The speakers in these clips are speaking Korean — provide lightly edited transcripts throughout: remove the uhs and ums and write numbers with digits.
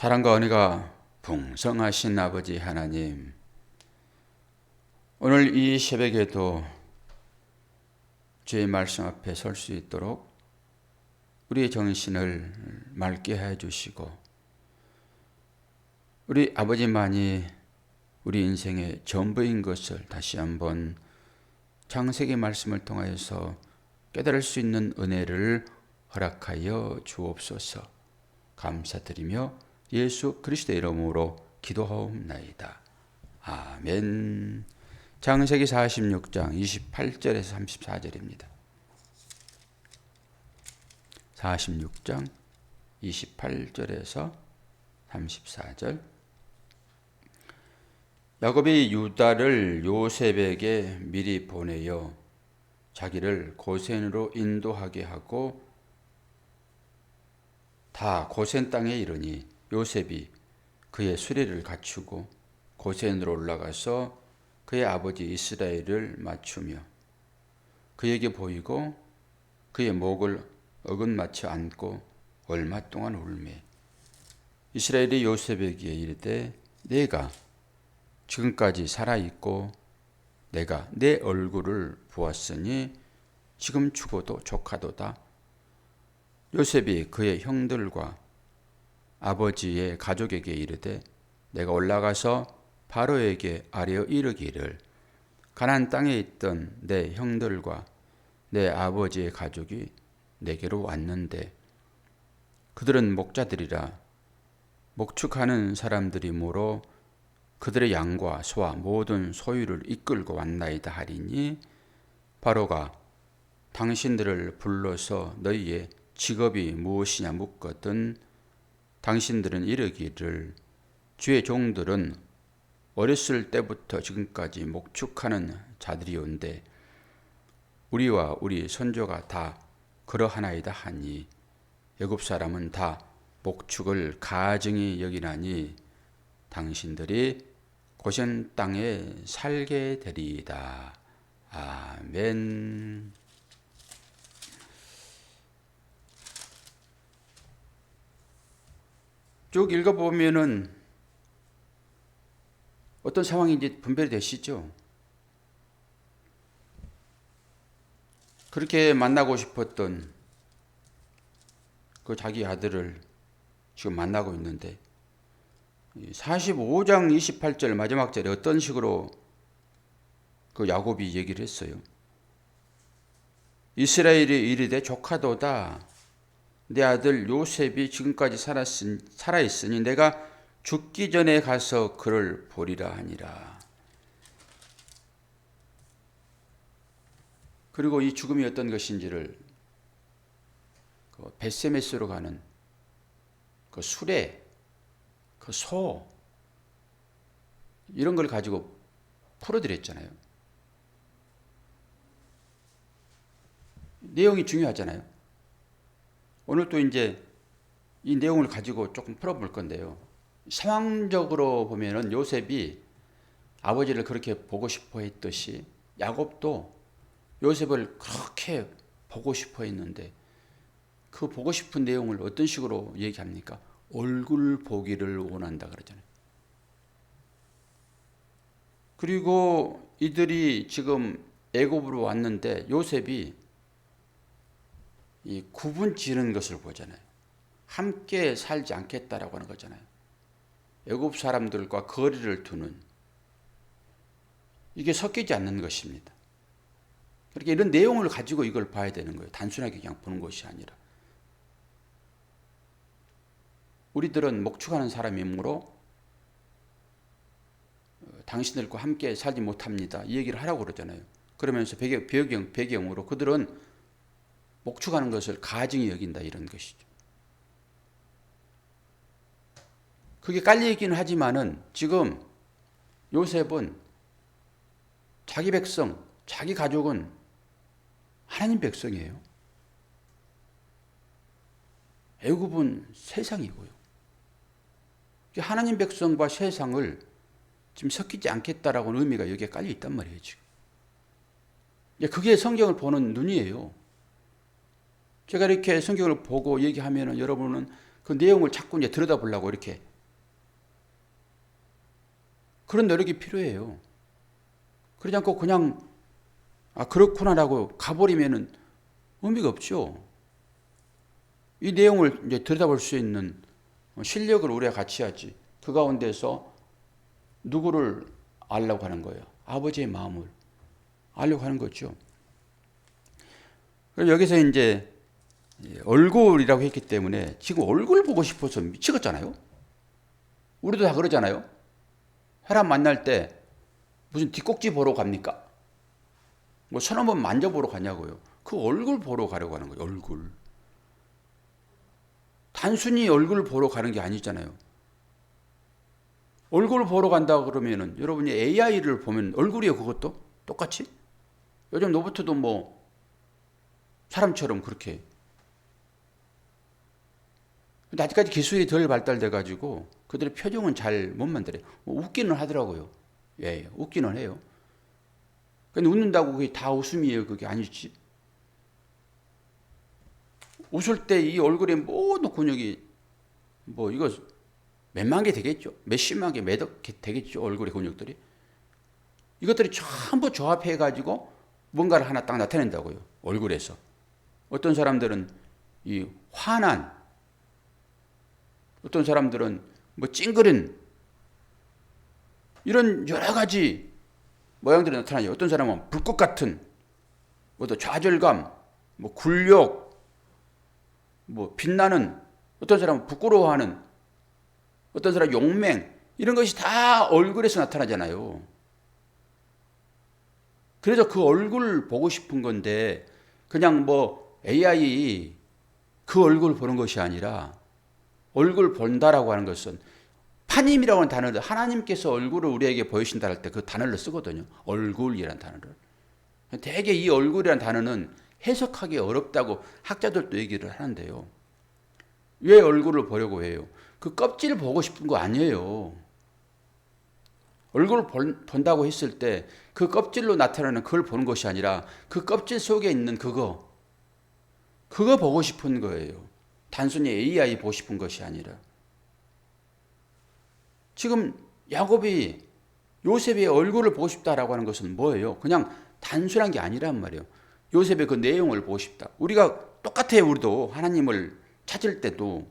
사랑과 은혜가 풍성하신 아버지 하나님, 오늘 이 새벽에도 주의 말씀 앞에 설 수 있도록 우리의 정신을 맑게 해주시고, 우리 아버지만이 우리 인생의 전부인 것을 다시 한번 창세기 말씀을 통하여서 깨달을 수 있는 은혜를 허락하여 주옵소서. 감사드리며 예수 그리스도의 이름으로 기도하옵나이다. 아멘. 창세기 46장 28절에서 34절입니다. 46장 28절에서 34절. 야곱이 유다를 요셉에게 미리 보내어 자기를 고센으로 인도하게 하고 다 고센 땅에 이르니 요셉이 그의 수레를 갖추고 고센으로 올라가서 그의 아버지 이스라엘을 맞추며 그에게 보이고 그의 목을 어긋맞춰 안고 얼마 동안 울매 이스라엘이 요셉에게 이르되 내가 지금까지 살아있고 내가 내 얼굴을 보았으니 지금 죽어도 족하도다. 요셉이 그의 형들과 아버지의 가족에게 이르되 내가 올라가서 바로에게 아뢰어 이르기를 가나안 땅에 있던 내 형들과 내 아버지의 가족이 내게로 왔는데 그들은 목자들이라 목축하는 사람들이므로 그들의 양과 소와 모든 소유를 이끌고 왔나이다 하리니 바로가 당신들을 불러서 너희의 직업이 무엇이냐 묻거든 당신들은 이르기를 주의 종들은 어렸을 때부터 지금까지 목축하는 자들이온데 우리와 우리 선조가 다 그러하나이다 하니 애굽 사람은 다 목축을 가증히 여기나니 당신들이 고센 땅에 살게 되리이다. 아멘. 쭉 읽어보면은 어떤 상황인지 분별이 되시죠? 그렇게 만나고 싶었던 그 자기 아들을 지금 만나고 있는데 45장 28절 마지막 절에 어떤 식으로 그 야곱이 얘기를 했어요. 이스라엘이 이르되 조카도다. 내 아들 요셉이 지금까지 살아있으니 내가 죽기 전에 가서 그를 보리라 하니라. 그리고 이 죽음이 어떤 것인지를 그 벳세메스로 가는 그 수레, 그 소 이런 걸 가지고 풀어드렸잖아요. 내용이 중요하잖아요. 오늘 또 이제 이 내용을 가지고 조금 풀어볼 건데요. 상황적으로 보면은 요셉이 아버지를 그렇게 보고 싶어 했듯이 야곱도 요셉을 그렇게 보고 싶어 했는데 그 보고 싶은 내용을 어떤 식으로 얘기합니까? 얼굴 보기를 원한다 그러잖아요. 그리고 이들이 지금 애굽으로 왔는데 요셉이 이 구분 지는 것을 보잖아요. 함께 살지 않겠다라고 하는 거잖아요. 애굽 사람들과 거리를 두는 이게 섞이지 않는 것입니다. 그렇게 이런 내용을 가지고 이걸 봐야 되는 거예요. 단순하게 그냥 보는 것이 아니라. 우리들은 목축하는 사람이므로 당신들과 함께 살지 못합니다. 이 얘기를 하라고 그러잖아요. 그러면서 배경으로 그들은 목축하는 것을 가증히 여긴다 이런 것이죠. 그게 깔리기는 하지만은 지금 요셉은 자기 백성, 자기 가족은 하나님 백성이에요. 애굽은 세상이고요. 하나님 백성과 세상을 지금 섞이지 않겠다라고는 의미가 여기에 깔려 있단 말이에요, 지금. 그게 성경을 보는 눈이에요. 제가 이렇게 성경을 보고 얘기하면은 여러분은 그 내용을 자꾸 이제 들여다보려고 이렇게 그런 노력이 필요해요. 그러지 않고 그냥 그렇구나라고 가버리면은 의미가 없죠. 이 내용을 이제 들여다볼 수 있는 실력을 우리가 같이 하지. 그 가운데서 누구를 알려고 하는 거예요? 아버지의 마음을 알려고 하는 거죠. 그럼 여기서 이제 얼굴이라고 했기 때문에 지금 얼굴 보고 싶어서 미치겠잖아요. 우리도 다 그러잖아요. 사람 만날 때 무슨 뒷꼭지 보러 갑니까? 뭐 손 한번 만져보러 가냐고요. 그 얼굴 보러 가려고 하는 거예요. 얼굴. 단순히 얼굴 보러 가는 게 아니잖아요. 얼굴 보러 간다 그러면은 여러분이 AI를 보면 얼굴이에요. 그것도 똑같이. 요즘 로봇도 뭐 사람처럼 그렇게. 근데 아직까지 기술이 덜 발달돼 가지고 그들의 표정은 잘 못 만들어요. 뭐 웃기는 하더라고요. 예, 웃기는 해요. 근데 웃는다고 그게 다 웃음이에요. 그게 아니지. 웃을 때 이 얼굴에 모든 근육이 뭐 이거 몇만 개 되겠죠. 몇십만 개, 몇억 개 되겠죠. 얼굴의 근육들이. 이것들이 전부 조합해 가지고 뭔가를 하나 딱 나타낸다고요. 얼굴에서. 어떤 사람들은 이 환한, 어떤 사람들은 뭐 찡그린 이런 여러 가지 모양들이 나타나죠. 어떤 사람은 불꽃 같은, 또 좌절감, 뭐 굴욕, 뭐 빛나는, 어떤 사람은 부끄러워하는, 어떤 사람 용맹, 이런 것이 다 얼굴에서 나타나잖아요. 그래서 그 얼굴 보고 싶은 건데 그냥 뭐 AI 그 얼굴 보는 것이 아니라 얼굴 본다라고 하는 것은 파님이라고 하는 단어를 하나님께서 얼굴을 우리에게 보이신다 할 때 그 단어를 쓰거든요. 얼굴이라는 단어를. 되게 이 얼굴이라는 단어는 해석하기 어렵다고 학자들도 얘기를 하는데요. 왜 얼굴을 보려고 해요? 그 껍질을 보고 싶은 거 아니에요. 얼굴을 본다고 했을 때 그 껍질로 나타나는 그걸 보는 것이 아니라 그 껍질 속에 있는 그거 보고 싶은 거예요. 단순히 AI 보고 싶은 것이 아니라. 지금 야곱이 요셉의 얼굴을 보고 싶다라고 하는 것은 뭐예요? 그냥 단순한 게 아니란 말이에요. 요셉의 그 내용을 보고 싶다. 우리가 똑같아요. 우리도 하나님을 찾을 때도.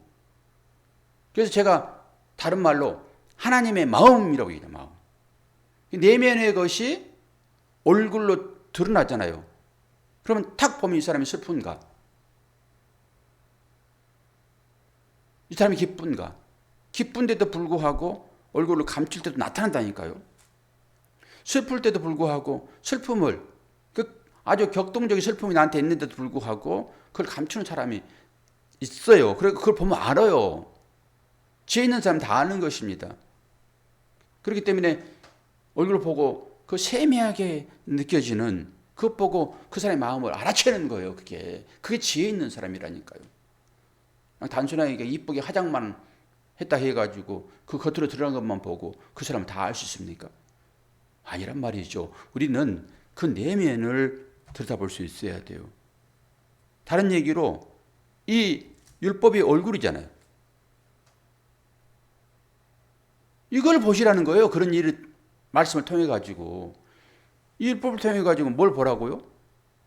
그래서 제가 다른 말로 하나님의 마음이라고 얘기해요. 마음. 내면의 것이 얼굴로 드러나잖아요. 그러면 탁 보면 이 사람이 슬픈가? 이 사람이 기쁜가? 기쁜데도 불구하고 얼굴을 감출 때도 나타난다니까요. 슬플 때도 불구하고 슬픔을, 아주 격동적인 슬픔이 나한테 있는데도 불구하고 그걸 감추는 사람이 있어요. 그걸 보면 알아요. 지혜 있는 사람 다 아는 것입니다. 그렇기 때문에 얼굴을 보고 그 세미하게 느껴지는 그것 보고 그 사람의 마음을 알아채는 거예요. 그게 지혜 있는 사람이라니까요. 단순하게 이쁘게 화장만 했다 해가지고 그 겉으로 드러난 것만 보고 그 사람은 다 알 수 있습니까? 아니란 말이죠. 우리는 그 내면을 들여다볼 수 있어야 돼요. 다른 얘기로 이 율법이 얼굴이잖아요. 이걸 보시라는 거예요. 그런 일을 말씀을 통해 가지고 이 율법을 통해 가지고 뭘 보라고요?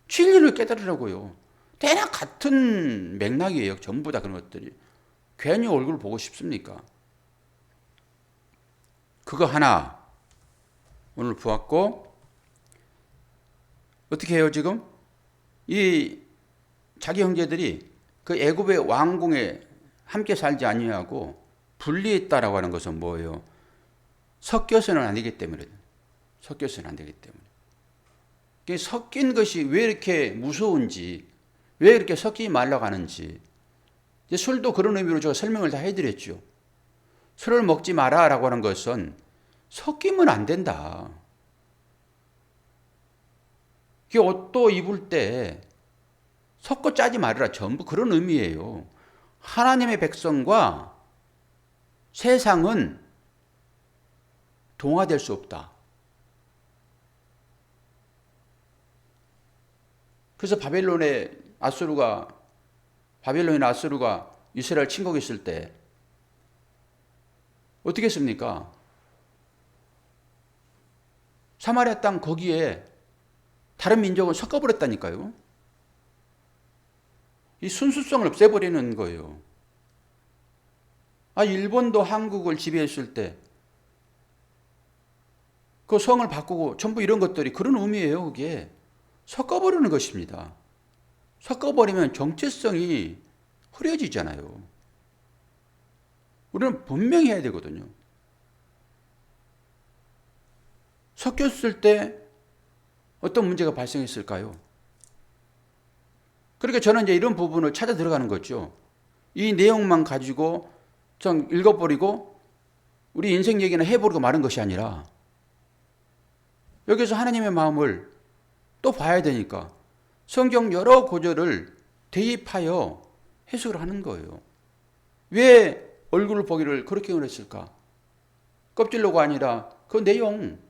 진리를 깨달으라고요. 대략 같은 맥락이에요. 전부 다 그런 것들이. 괜히 얼굴 보고 싶습니까? 그거 하나 오늘 보았고, 어떻게 해요 지금? 이 자기 형제들이 그 애굽의 왕궁에 함께 살지 아니하고 분리했다라고 하는 것은 뭐예요? 섞여서는 안 되기 때문에. 섞여서는 안 되기 때문에. 섞인 것이 왜 이렇게 무서운지, 왜 이렇게 섞이지 말라고 하는지. 술도 그런 의미로 제가 설명을 다 해드렸죠. 술을 먹지 마라라고 하는 것은 섞이면 안 된다. 옷도 입을 때 섞어 짜지 말아라. 전부 그런 의미예요. 하나님의 백성과 세상은 동화될 수 없다. 그래서 바벨론의 아수르가 이스라엘 침공했을 때 어떻게 했습니까? 사마리아 땅 거기에 다른 민족은 섞어버렸다니까요. 이 순수성을 없애버리는 거예요. 일본도 한국을 지배했을 때 그 성을 바꾸고 전부 이런 것들이 그런 의미예요. 그게 섞어버리는 것입니다. 섞어버리면 정체성이 흐려지잖아요. 우리는 분명히 해야 되거든요. 섞였을 때 어떤 문제가 발생했을까요? 그러니까 저는 이제 이런 부분을 찾아 들어가는 거죠. 이 내용만 가지고 좀 읽어버리고 우리 인생 얘기는 해버리고 마는 것이 아니라 여기서 하나님의 마음을 또 봐야 되니까 성경 여러 구절을 대입하여 해석을 하는 거예요. 왜 얼굴을 보기를 그렇게 원했을까? 껍질로가 아니라 그 내용,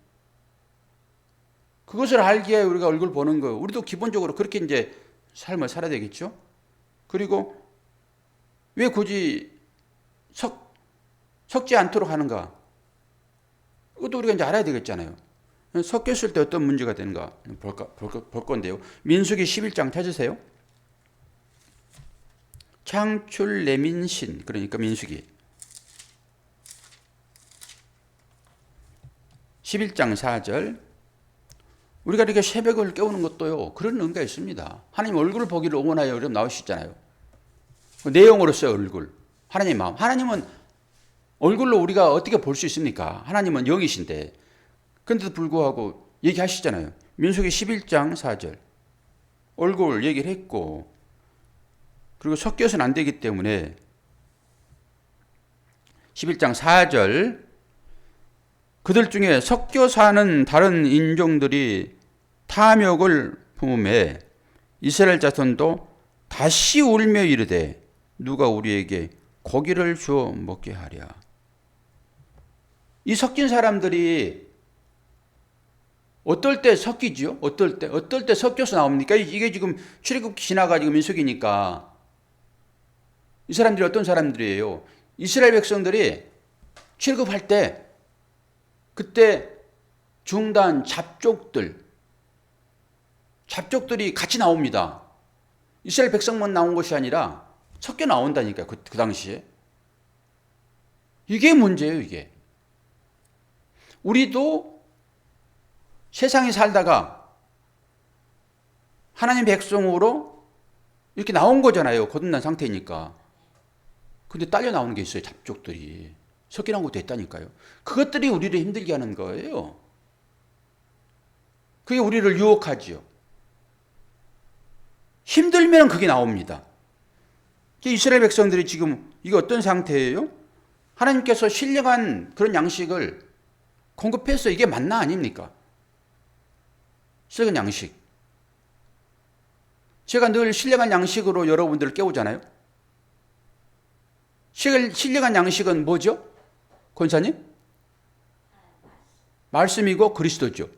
그것을 알기에 우리가 얼굴 보는 거예요. 우리도 기본적으로 그렇게 이제 삶을 살아야 되겠죠? 그리고 왜 굳이 섞지 않도록 하는가? 그것도 우리가 이제 알아야 되겠잖아요. 섞였을 때 어떤 문제가 되는가 볼 건데요. 민수기 11장 찾으세요. 창출 레민신, 그러니까 민수기 11장 4절. 우리가 이렇게 새벽을 깨우는 것도요, 그런 의미가 있습니다. 하나님 얼굴을 보기를 원하여 이러면 나오시잖아요. 그 내용으로서의 얼굴, 하나님 마음. 하나님은 얼굴로 우리가 어떻게 볼 수 있습니까? 하나님은 영이신데. 그런데도 불구하고 얘기하시잖아요. 민수기 11장 4절. 얼굴 얘기를 했고, 그리고 섞여서는 안 되기 때문에 11장 4절. 그들 중에 섞여 사는 다른 인종들이 탐욕을 품음에 이스라엘 자손도 다시 울며 이르되 누가 우리에게 고기를 주어 먹게 하랴. 이 섞인 사람들이 어떨 때 섞이죠? 어떨 때 섞여서 나옵니까? 이게 지금 출애굽기 지나가지고 민수기니까 이 사람들이 어떤 사람들이에요? 이스라엘 백성들이 출애굽할 때 그때 중단 잡족들이 같이 나옵니다. 이스라엘 백성만 나온 것이 아니라 섞여 나온다니까요. 그 당시에. 이게 문제예요, 이게. 우리도 세상에 살다가 하나님 백성으로 이렇게 나온 거잖아요. 거듭난 상태니까. 근데 딸려 나오는 게 있어요. 잡족들이. 섞여 나온 것도 있다니까요. 그것들이 우리를 힘들게 하는 거예요. 그게 우리를 유혹하지요. 힘들면 그게 나옵니다. 이스라엘 백성들이 지금 이게 어떤 상태예요? 하나님께서 신령한 그런 양식을 공급해서 이게 만나 아닙니까? 신령한 양식. 제가 늘 신령한 양식으로 여러분들을 깨우잖아요. 신령한 양식은 뭐죠? 권사님? 말씀이고 그리스도죠.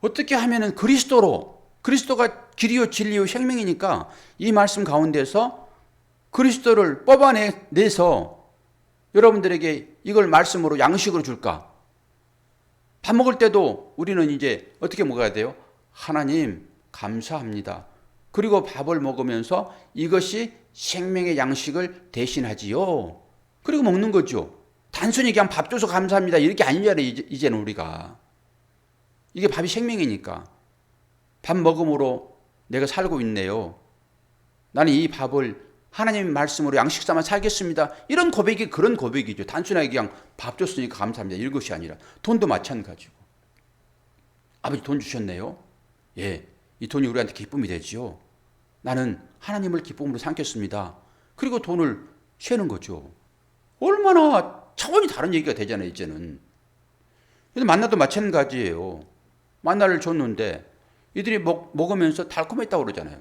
어떻게 하면은 그리스도가 길이요 진리요 생명이니까 이 말씀 가운데서 그리스도를 뽑아내서 여러분들에게 이걸 말씀으로 양식으로 줄까? 밥 먹을 때도 우리는 이제 어떻게 먹어야 돼요? 하나님 감사합니다. 그리고 밥을 먹으면서 이것이 생명의 양식을 대신하지요. 그리고 먹는 거죠. 단순히 그냥 밥 줘서 감사합니다. 이렇게 아니잖아요. 이제는 우리가. 이게 밥이 생명이니까. 밥 먹음으로 내가 살고 있네요. 나는 이 밥을 하나님 말씀으로 양식 삼아 살겠습니다. 이런 고백이 그런 고백이죠. 단순하게 그냥 밥 줬으니까 감사합니다. 이것이 아니라 돈도 마찬가지고. 아버지 돈 주셨네요. 예, 이 돈이 우리한테 기쁨이 되지요. 나는 하나님을 기쁨으로 삼겠습니다. 그리고 돈을 쉐는 거죠. 얼마나 차원이 다른 얘기가 되잖아요, 이제는. 근데 만나도 마찬가지예요. 만나를 줬는데 이들이 먹으면서 달콤했다고 그러잖아요.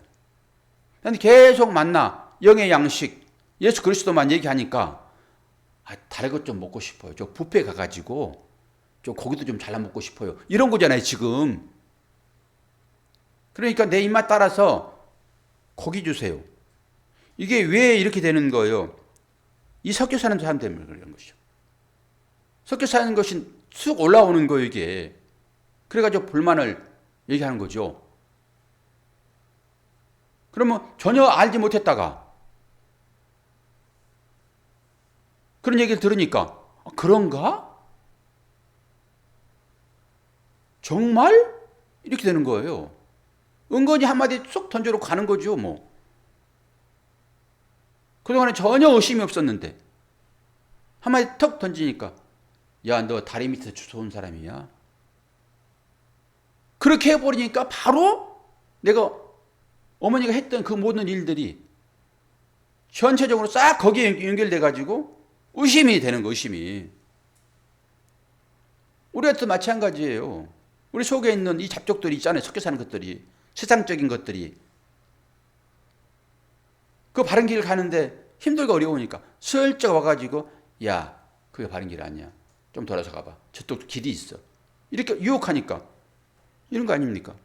근데 계속 만나, 영의 양식, 예수 그리스도만 얘기하니까 다른 것 좀 먹고 싶어요. 저 뷔페 가가지고 좀 고기도 좀 잘라 먹고 싶어요. 이런 거잖아요, 지금. 그러니까 내 입맛 따라서 고기 주세요. 이게 왜 이렇게 되는 거예요? 이 섞여 사는 사람 때문에 그런 것이죠. 섞여 사는 것이 쑥 올라오는 거예요, 이게. 그래가지고 불만을 얘기하는 거죠. 그러면 전혀 알지 못했다가 그런 얘기를 들으니까 그런가? 정말? 이렇게 되는 거예요. 은근히 한마디 쏙 던져놓고 가는 거죠, 뭐. 그동안에 전혀 의심이 없었는데 한마디 턱 던지니까 야, 너 다리 밑에서 주워온 사람이야? 그렇게 해버리니까 바로 내가 어머니가 했던 그 모든 일들이 전체적으로 싹 거기에 연결돼가지고 의심이 되는 거, 의심이. 우리한테도 마찬가지예요. 우리 속에 있는 이 잡족들이 있잖아요. 섞여 사는 것들이. 세상적인 것들이. 그 바른 길을 가는데 힘들고 어려우니까 슬쩍 와가지고 야, 그게 바른 길 아니야. 좀 돌아서 가봐. 저쪽 길이 있어. 이렇게 유혹하니까 이런 거 아닙니까?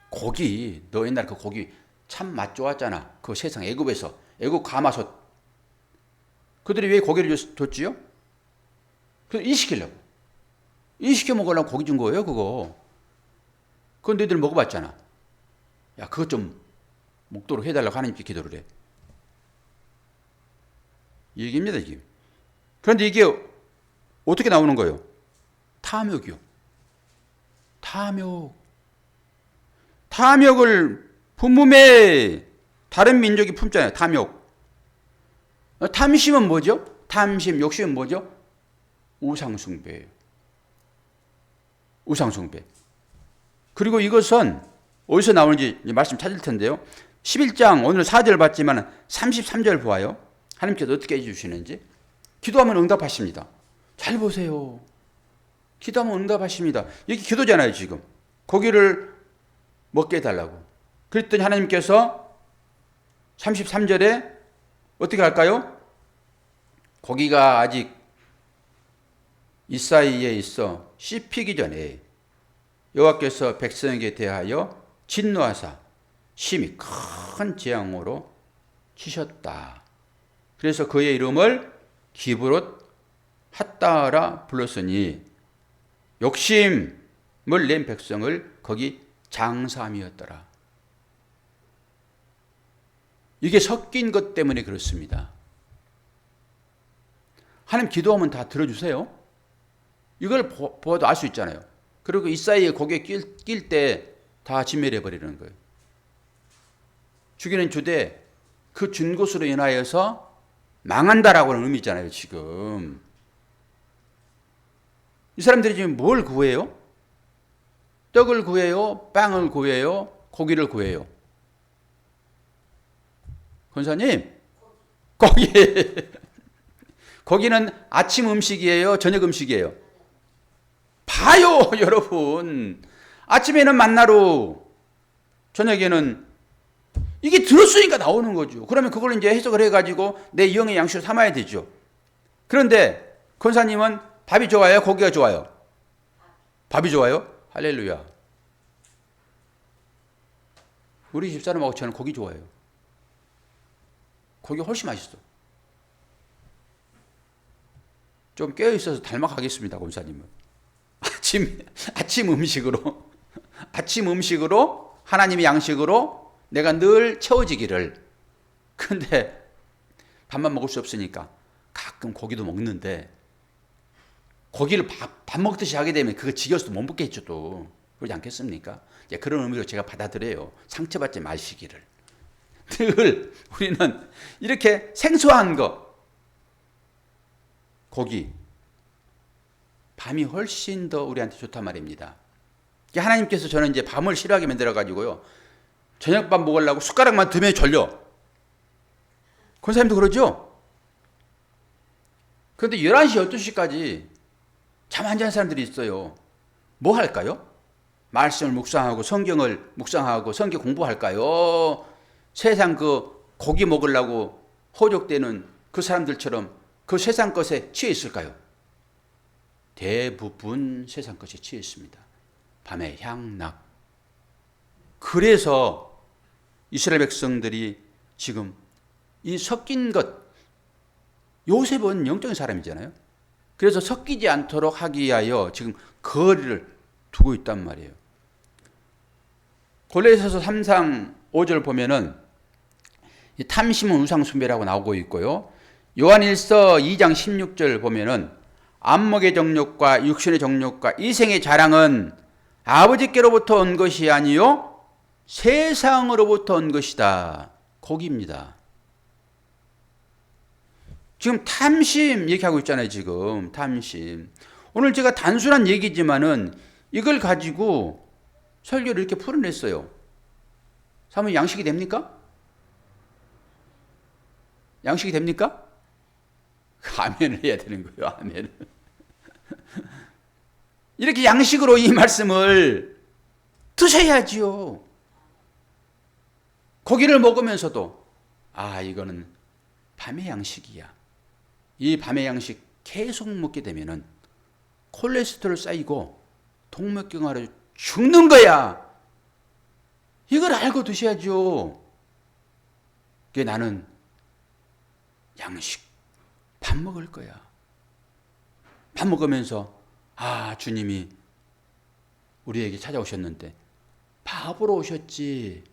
고기, 너 옛날에 그 고기 참 맛 좋았잖아. 그 세상 애굽에서. 애굽 가마솥. 그들이 왜 고기를 줬지요? 그 일시키려고. 일시켜 먹으려고 고기 준 거예요, 그거. 그건 너희들 먹어봤잖아. 야, 그것 좀 먹도록 해달라고 하나님께 기도를 해. 이 얘기입니다, 이게. 그런데 이게 어떻게 나오는 거예요? 탐욕이요. 탐욕. 탐욕을 품음에 다른 민족이 품잖아요. 탐욕. 탐심은 뭐죠? 탐심, 욕심은 뭐죠? 우상숭배예요. 우상숭배. 그리고 이것은 어디서 나오는지 말씀 찾을 텐데요. 11장 오늘 4절 봤지만 33절 보아요. 하나님께서 어떻게 해주시는지. 기도하면 응답하십니다. 잘 보세요. 기도하면 응답하십니다. 이게 기도잖아요, 지금. 고기를 먹게 해달라고. 그랬더니 하나님께서 33절에 어떻게 할까요? 고기가 아직 이 사이에 있어 씹히기 전에 여호와께서 백성에게 대하여 진노하사 심히 큰 재앙으로 치셨다. 그래서 그의 이름을 기브롯 핫다라 불렀으니 욕심을 낸 백성을 거기 장사함이었더라. 이게 섞인 것 때문에 그렇습니다. 하나님 기도하면 다 들어주세요. 이걸 보아도 알 수 있잖아요. 그리고 이 사이에 고개 낄 때 다 진멸해버리는 거예요. 죽이는 주되 그 준 것으로 인하여서 망한다라고는 의미잖아요, 지금. 이 사람들이 지금 뭘 구해요? 떡을 구해요? 빵을 구해요? 고기를 구해요? 권사님, 고기. 고기는 아침 음식이에요? 저녁 음식이에요? 봐요, 여러분. 아침에는 만나로, 저녁에는 이게 들었으니까 나오는 거죠. 그러면 그걸 이제 해석을 해가지고 내 영의 양식을 삼아야 되죠. 그런데 권사님은 밥이 좋아요? 고기가 좋아요? 밥이 좋아요? 할렐루야. 우리 집사람하고 저는 고기 좋아해요. 고기가 훨씬 맛있어. 좀 깨어있어서 닮아가겠습니다, 권사님은. 아침 음식으로 하나님의 양식으로 내가 늘 채워지기를. 근데 밥만 먹을 수 없으니까 가끔 고기도 먹는데 고기를 밥 먹듯이 하게 되면 그거 지겨워서 못 먹겠죠, 또. 그러지 않겠습니까? 그런 의미로 제가 받아들여요. 상처받지 마시기를. 늘 우리는 이렇게 생소한 거, 고기, 밤이 훨씬 더 우리한테 좋단 말입니다. 하나님께서 저는 이제 밤을 싫어하게 만들어가지고요. 저녁밥 먹으려고 숟가락만 들면 졸려. 권사님도 그러죠? 그런데 11시, 12시까지 잠 안 자는 사람들이 있어요. 뭐 할까요? 말씀을 묵상하고 성경을 묵상하고 성경 공부할까요? 세상 그 고기 먹으려고 호적되는 그 사람들처럼 그 세상 것에 취해 있을까요? 대부분 세상 것에 취해 있습니다. 밤의 향락. 그래서 이스라엘 백성들이 지금 이 섞인 것, 요셉은 영적인 사람이잖아요. 그래서 섞이지 않도록 하기 위하여 지금 거리를 두고 있단 말이에요. 골로새서 3장 5절 보면은 탐심은 우상숭배라고 나오고 있고요. 요한일서 2장 16절 보면은 안목의 정욕과 육신의 정욕과 이생의 자랑은 아버지께로부터 온 것이 아니요 세상으로부터 온 것이다. 거기입니다. 지금 탐심 얘기하고 있잖아요. 지금 탐심. 오늘 제가 단순한 얘기지만은 이걸 가지고 설교를 이렇게 풀어냈어요. 사모님 양식이 됩니까? 양식이 됩니까? 아멘을 해야 되는 거예요. 아멘. 이렇게 양식으로 이 말씀을 드셔야지요. 고기를 먹으면서도 이거는 밤의 양식이야. 이 밤의 양식 계속 먹게 되면은 콜레스테롤 쌓이고 동맥경화로 죽는 거야. 이걸 알고 드셔야죠. 그게 나는 양식, 밥 먹을 거야. 밥 먹으면서 주님이 우리에게 찾아오셨는데 밥으로 오셨지.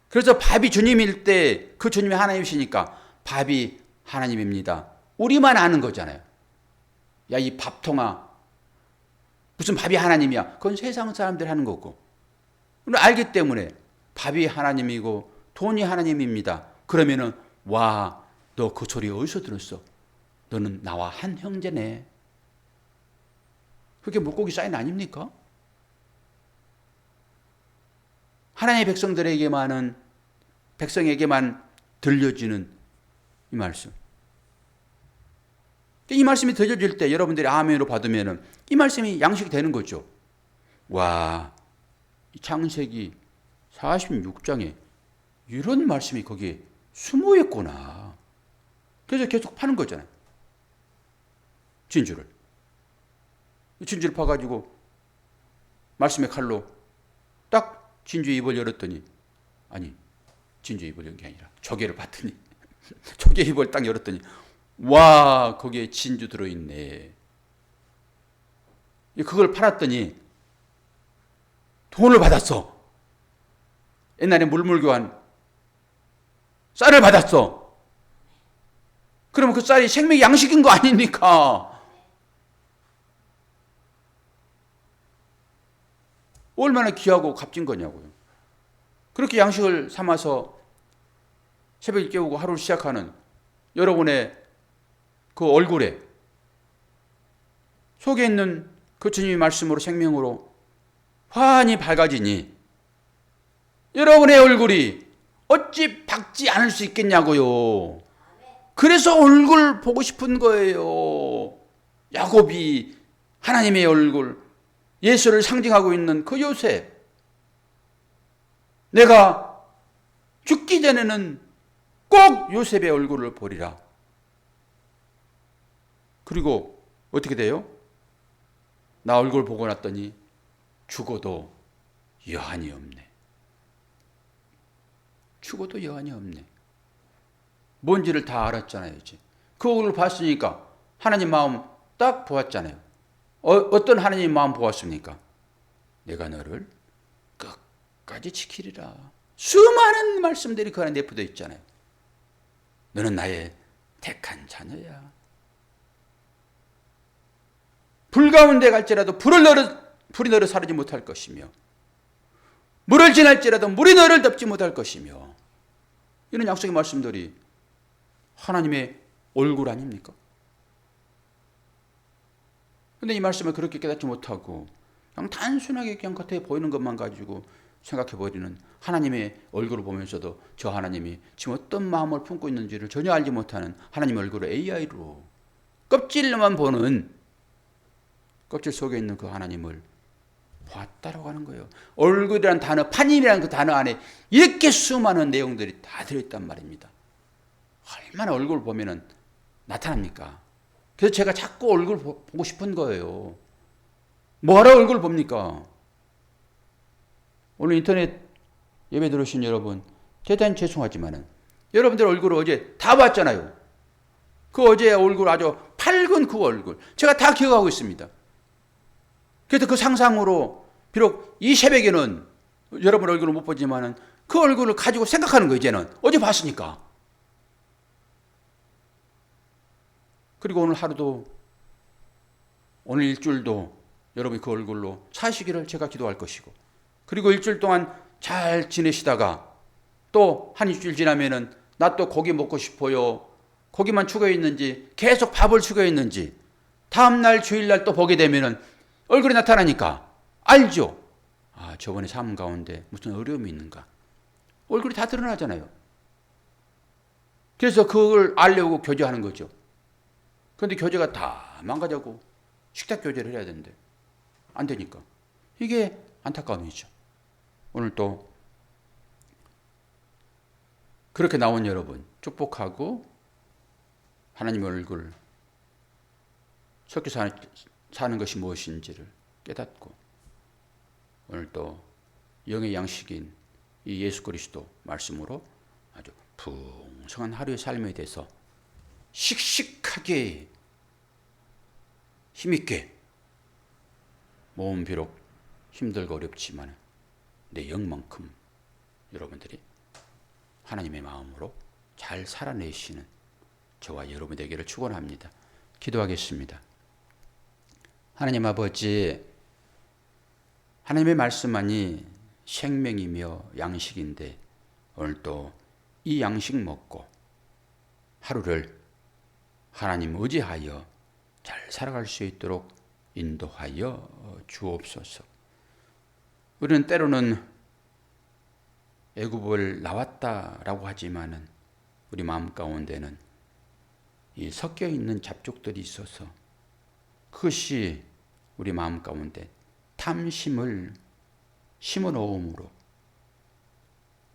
그래서 밥이 주님일 때 그 주님이 하나님이시니까 밥이 하나님입니다. 우리만 아는 거잖아요. 야, 이 밥통아, 무슨 밥이 하나님이야. 그건 세상 사람들이 하는 거고. 알기 때문에 밥이 하나님이고 돈이 하나님입니다. 그러면은 와, 너 그 소리 어디서 들었어? 너는 나와 한 형제네. 그게 물고기 사인 아닙니까? 하나님의 백성에게만 들려지는 이 말씀. 이 말씀이 들려질 때 여러분들이 아멘으로 받으면 이 말씀이 양식이 되는 거죠. 와, 창세기 46장에 이런 말씀이 거기에 숨어 있구나. 그래서 계속 파는 거잖아요. 진주를 파가지고 말씀의 칼로 딱 진주의 입을 열었더니, 아니 진주의 입을 연 게 아니라 조개를 봤더니 조개 입을 딱 열었더니 와, 거기에 진주 들어있네. 그걸 팔았더니 돈을 받았어. 옛날에 물물교환 쌀을 받았어. 그러면 그 쌀이 생명의 양식인 거 아닙니까? 얼마나 귀하고 값진 거냐고요. 그렇게 양식을 삼아서 새벽에 깨우고 하루를 시작하는 여러분의 그 얼굴에 속에 있는 그 주님의 말씀으로 생명으로 환히 밝아지니 여러분의 얼굴이 어찌 밝지 않을 수 있겠냐고요. 그래서 얼굴 보고 싶은 거예요. 야곱이 하나님의 얼굴, 예수를 상징하고 있는 그 요셉. 내가 죽기 전에는 꼭 요셉의 얼굴을 보리라. 그리고 어떻게 돼요? 나 얼굴 보고 났더니 죽어도 여한이 없네. 죽어도 여한이 없네. 뭔지를 다 알았잖아요. 이제 그 얼굴을 봤으니까 하나님 마음 딱 보았잖아요. 어떤 하나님 마음 보았습니까? 내가 너를 끝까지 지키리라. 수많은 말씀들이 그 안에 내포되어 있잖아요. 너는 나의 택한 자녀야. 불 가운데 갈지라도 불이 너를 사르지 못할 것이며 물을 지날지라도 물이 너를 덮지 못할 것이며, 이런 약속의 말씀들이 하나님의 얼굴 아닙니까? 그런데 이 말씀을 그렇게 깨닫지 못하고 그냥 단순하게 그냥 겉에 보이는 것만 가지고 생각해버리는 하나님의 얼굴을 보면서도 저 하나님이 지금 어떤 마음을 품고 있는지를 전혀 알지 못하는 하나님의 얼굴을 AI로 껍질로만 보는, 껍질 속에 있는 그 하나님을 보았다라고 하는 거예요. 얼굴이라는 단어, 판임이라는 그 단어 안에 이렇게 수많은 내용들이 다 들어있단 말입니다. 얼마나 얼굴을 보면은 나타납니까? 그래서 제가 자꾸 얼굴 보고 싶은 거예요. 뭐하러 얼굴 봅니까? 오늘 인터넷 예배 들으신 여러분, 대단히 죄송하지만은 여러분들 얼굴을 어제 다 봤잖아요. 그 어제 얼굴 아주 밝은 그 얼굴 제가 다 기억하고 있습니다. 그래서 그 상상으로 비록 이 새벽에는 여러분 얼굴을 못 보지만은 그 얼굴을 가지고 생각하는 거 이제는 어제 봤으니까. 그리고 오늘 하루도 오늘 일주일도 여러분이 그 얼굴로 사시기를 제가 기도할 것이고 그리고 일주일 동안 잘 지내시다가 또 한 일주일 지나면은 나 또 고기 먹고 싶어요. 고기만 추가해 있는지 계속 밥을 추가해 있는지 다음날 주일날 또 보게 되면은 얼굴이 나타나니까 알죠. 아, 저번에 삶 가운데 무슨 어려움이 있는가. 얼굴이 다 드러나잖아요. 그래서 그걸 알려고 교제하는 거죠. 그런데 교제가 다 망가져고 식탁 교제를 해야 되는데 안 되니까. 이게 안타까움이죠. 오늘 또 그렇게 나온 여러분 축복하고 하나님의 얼굴 섞여 사는 것이 무엇인지를 깨닫고 오늘 또 영의 양식인 이 예수 그리스도 말씀으로 아주 풍성한 하루의 삶에 대해서 씩씩하게 힘있게 몸은 비록 힘들고 어렵지만 내 영만큼 여러분들이 하나님의 마음으로 잘 살아내시는 저와 여러분 되기를 축원합니다. 기도하겠습니다. 하나님 아버지, 하나님의 말씀만이 생명이며 양식인데 오늘 또 이 양식 먹고 하루를 하나님 의지하여 잘 살아갈 수 있도록 인도하여 주옵소서. 우리는 때로는 애굽을 나왔다라고 하지만은 우리 마음 가운데는 이 섞여 있는 잡족들이 있어서 그것이 우리 마음 가운데 탐심을 심어 놓음으로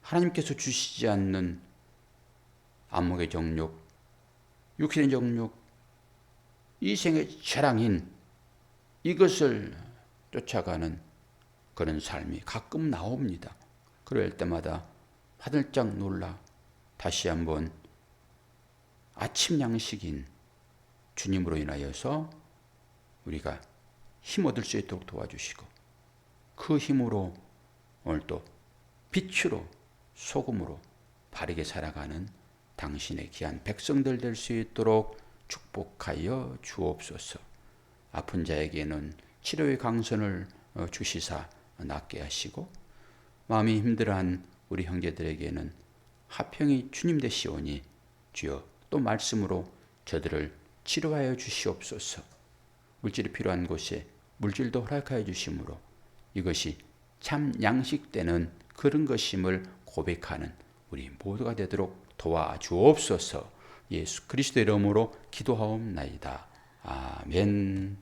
하나님께서 주시지 않는 안목의 정욕, 육신의 정욕, 이생의 자랑인 이것을 쫓아가는 그런 삶이 가끔 나옵니다. 그럴 때마다 화들짝 놀라 다시 한번 아침 양식인 주님으로 인하여서 우리가 힘 얻을 수 있도록 도와주시고 그 힘으로 오늘 또 빛으로 소금으로 바르게 살아가는 당신의 귀한 백성들 될 수 있도록 축복하여 주옵소서. 아픈 자에게는 치료의 강선을 주시사 낫게 하시고 마음이 힘들어한 우리 형제들에게는 화평이 주님 되시오니 주여 또 말씀으로 저들을 치료하여 주시옵소서. 물질이 필요한 곳에 물질도 허락하여 주심으로 이것이 참 양식되는 그런 것임을 고백하는 우리 모두가 되도록 도와주옵소서. 예수 그리스도의 이름으로 기도하옵나이다. 아멘.